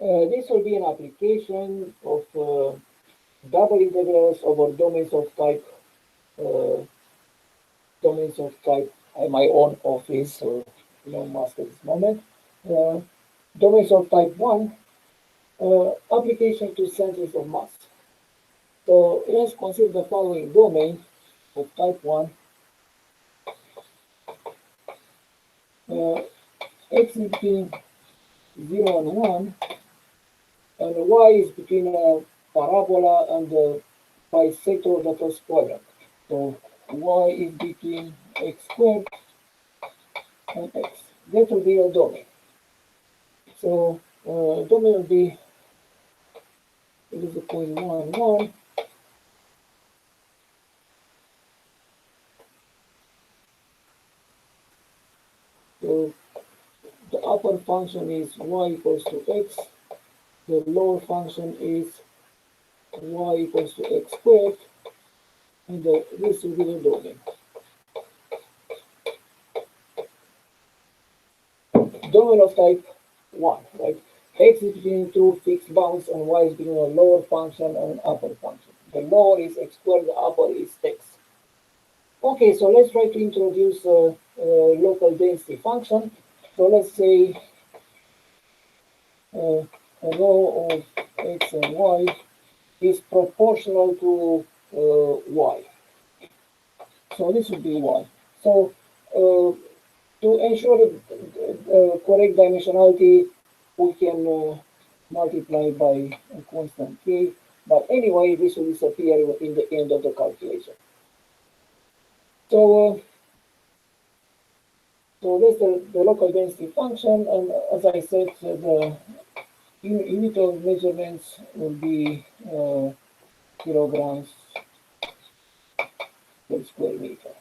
This will be an application of double integrals over uh, domains of type my own office or mask at this moment. Uh, Domains of type 1, application to centers of mass. So let's consider the following domain of type 1. X is between 0 and 1, and y is between a parabola and a bisector of the first quadrant. So y is between x squared and x. That will be a domain. So domain will be it is equal to 1, 1. So the upper function is y equals to x. The lower function is y equals to x squared. And this will be the domain. Domain of type 1, right? X is between two fixed bounds and y is between a lower function and an upper function. The lower is x squared, the upper is x. Okay, so let's try to introduce a local density function. So let's say a row of x and y is proportional to y. So this would be y. So to ensure correct dimensionality, we can multiply by a constant k. But anyway, this will disappear in the end of the calculation. So that's the local density function, and as I said, the unit of measurements will be kilograms per square meter.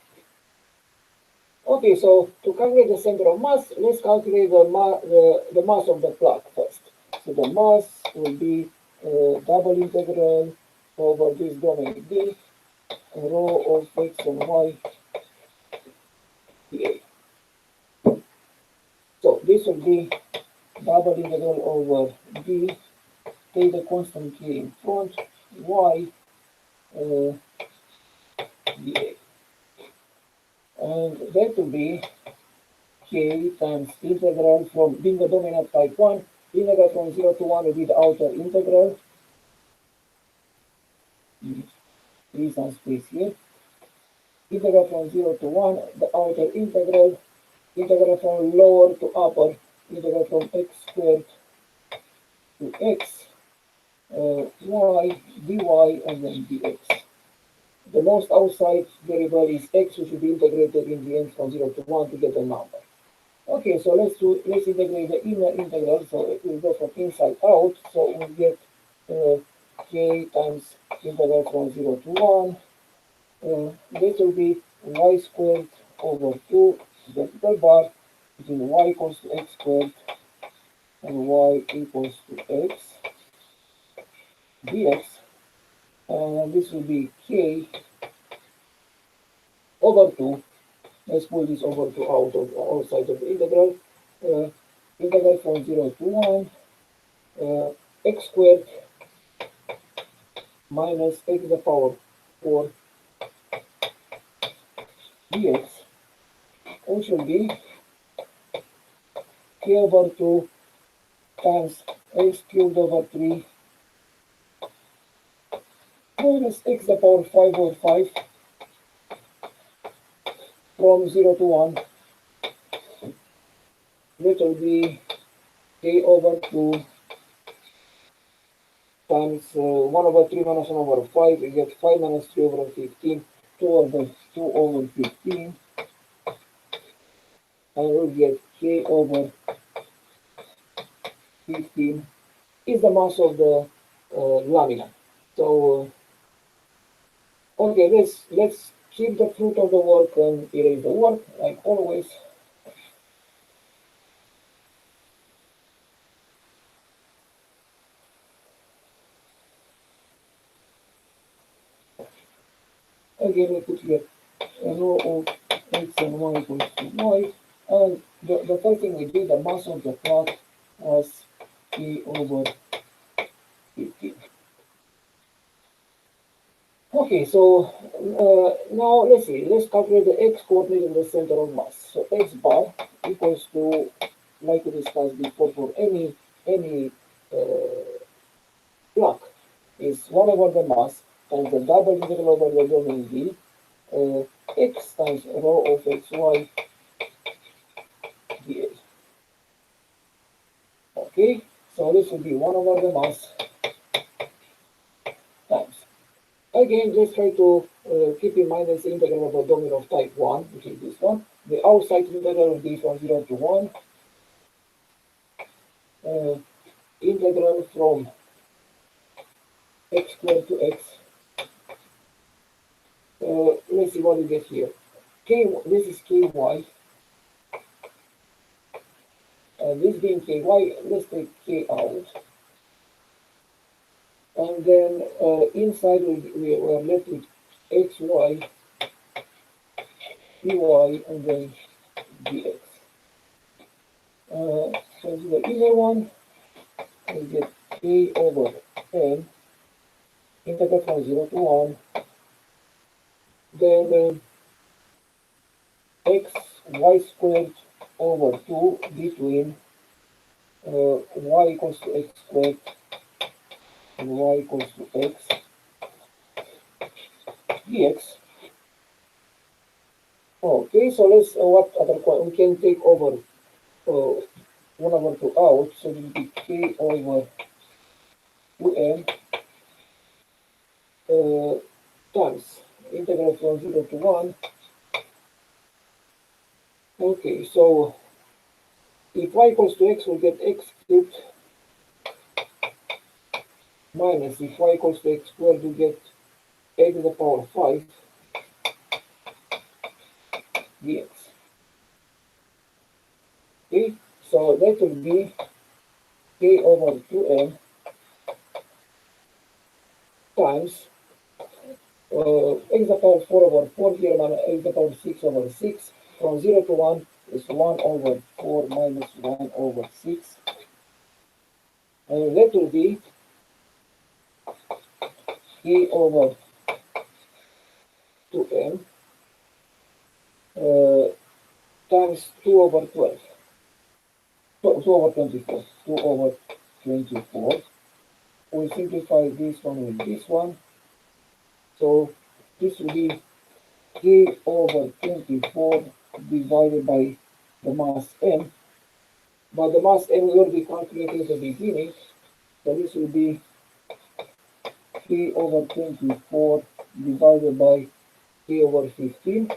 Okay, so to calculate the center of mass, let's calculate the mass of the plug first. So the mass will be double integral over this domain D, rho of x and y dA. So this will be double integral over D, take the constant k in front, y dA. And that will be k times integral from, being the domain of type 1, integral from 0 to 1 will be the outer integral. Leave some space here. Integral from 0 to 1, the outer integral from lower to upper, integral from x squared to x, y, dy, and then dx. The most outside variable is x, which should be integrated in the end from 0 to 1 to get a number. Okay, so let's integrate the inner integral, so it will go from inside out, so we'll get k times integral from 0 to 1. This will be y squared over 2 vertical bar between y equals to x squared and y equals to x dx. And this will be k over 2. Let's pull this over to outside of the integral. Integral from 0 to 1, x squared minus x to the power 4 dx, which will be k over 2 times x cubed over 3 minus x to the power 5 over 5 from 0 to 1. That will be k over 2 times 1 over 3 minus 1 over 5. We get 5 minus 3 over 15, 2 over 15. And we'll get k over 15 is the mass of the lamina. So, okay, let's keep the fruit of the work and erase the work, like always. Again, we put here a row of x and y equals to y. And the first thing we did, the mass of the plug was k over 15. Okay, so now let's see. Let's calculate the x coordinate of the center of mass. So x bar equals to, like we discussed before, for any block is 1 over the mass times the double integral over the domain V, x times rho of xy dA. Okay, so this will be 1 over the mass times. Again, let's try to keep in mind this integral of a domain of type 1, which is this one. The outside integral will be from 0 to 1. Integral from x squared to x. Let's see what we get here. This is ky. This being ky, let's take k out. And then inside we are left with xy, dy, and then dx. So the inner one, we get k over n, integral from 0 to 1. Then x y squared over 2 between y equals to x squared and y equals to x dx. Okay, so let's what other we can take over 1 over 2 out, so it will be k over 2n times integral from 0 to 1. Okay, so if y equals to x, we'll get x cubed minus if y equals to x squared, we get a to the power 5 dx. Okay, so that will be k over 2n times x to the power 4 over 4 here, minus x to the power 6 over 6. From 0 to 1 is 1 over 4 minus 1 over 6. And that will be k over 2n times 2 over 12. 2 over 24. 2 over 24. We'll simplify this one with this one. So this will be k over 24 divided by the mass m. But the mass m we already calculated at the beginning. So this will be k over 24 divided by k over 15.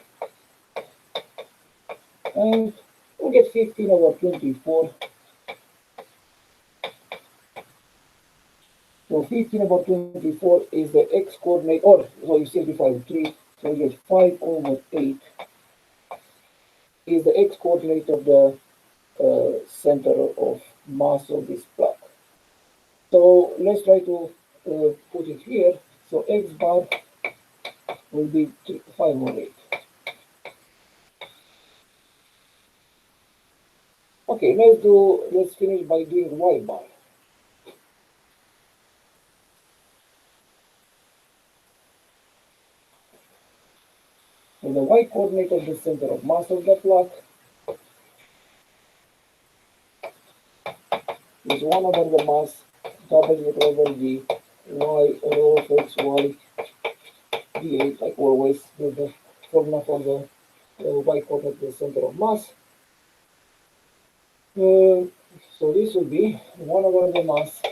And we'll get 15 over 24. So 15 over 24 is the x coordinate, or so you simplify with 3. So you get 5 over 8 is the x coordinate of the center of mass of this block. So let's try to put it here. So x bar will be 5 over 8. Okay, let's finish by doing y bar. So the y coordinate of the center of mass of the block is 1 over the mass W over the y rho of xy d8, like always, with the formula for the y coordinate of the center of mass. So this will be 1 over the mass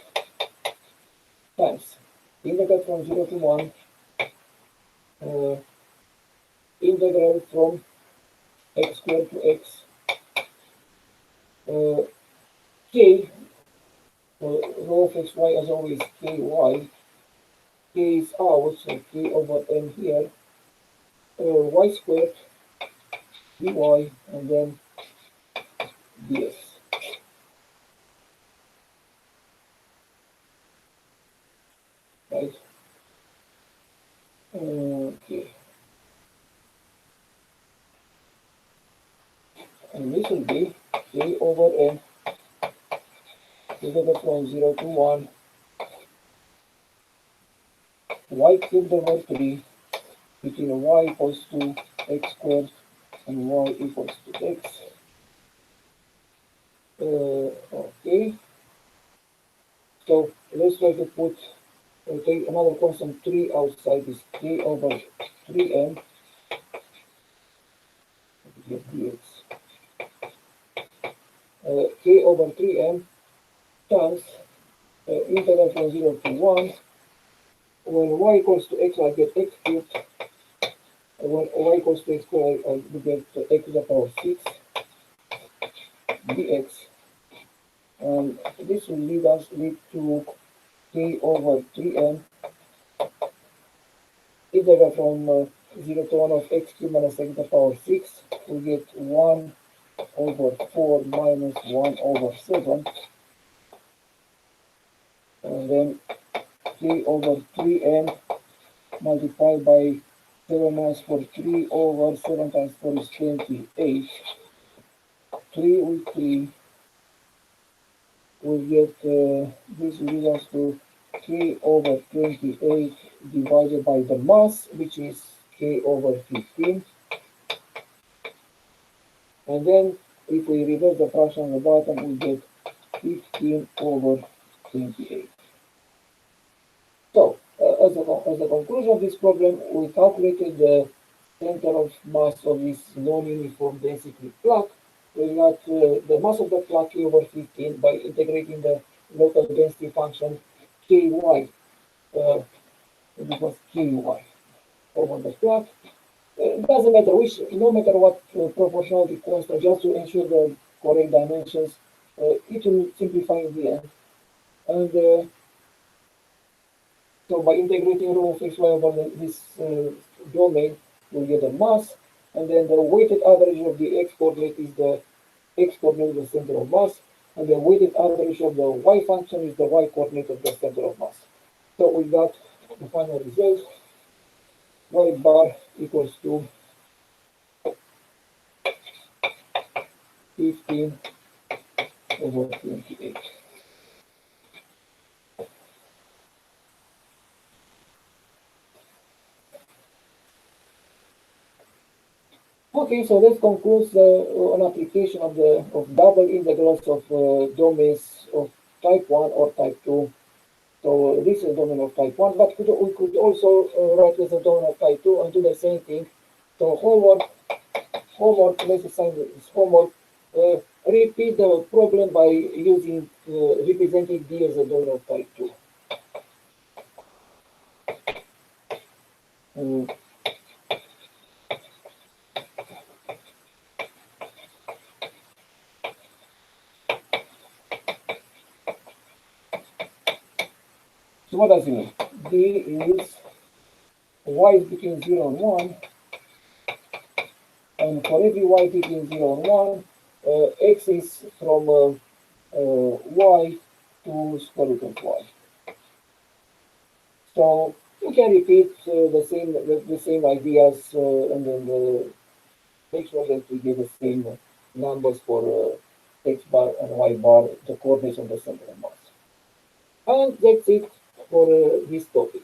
times integral from 0 to 1, integral from x squared to x, k, rho of xy as always ky, k is out, so k over n here, y squared dy, and then ds. Right? Okay. And this will be k over n integrate from 0 to 1, y cubed over 3 between y equals to x squared and y equals to x. Okay, so let's try to put, take another constant 3 outside this k over 3m dx. K over 3m times integral from 0 to 1. When y equals to x, I get x cubed. When y equals to x squared, I get x to the power 6 dx. And this will lead to k over 3m integral from 0 to 1 of x cubed minus x to the power 6. We get 1 over 4 minus 1 over 7. And then k over 3m multiplied by 7 minus 4, 3 over 7 times 4 is 28. 3 with 3 will get, this will lead us to k over 28 divided by the mass, which is k over 15. And then if we reverse the fraction on the bottom, we get 15 over 28. So, as a conclusion of this problem, we calculated the center of mass of this non-uniform density plaque. We got the mass of the plaque K over 15 by integrating the local density function Ky, because Ky over the plaque. It doesn't matter which, no matter what proportionality constant, just to ensure the correct dimensions, it will simplify in the end. And so by integrating rho of xy over this domain, we get a mass, and then the weighted average of the x coordinate is the x coordinate of the center of mass, and the weighted average of the y function is the y coordinate of the center of mass. So we got the final result, y bar equals to 15 over 28. Okay, so this concludes an application of double integrals of domains of type 1 or type 2. So this is domain of type 1, but we could also write this as domain of type 2 and do the same thing. So homework, let's assign this homework. Repeat the problem by using representing D as a domain of type 2. So what does it mean? D is y is between 0 and 1, and for every y between 0 and 1, x is from y to square root of y. So you can repeat the same ideas and then make sure that we get the same numbers for x bar and y bar, the coordinates of the center of mass. And that's it for this topic.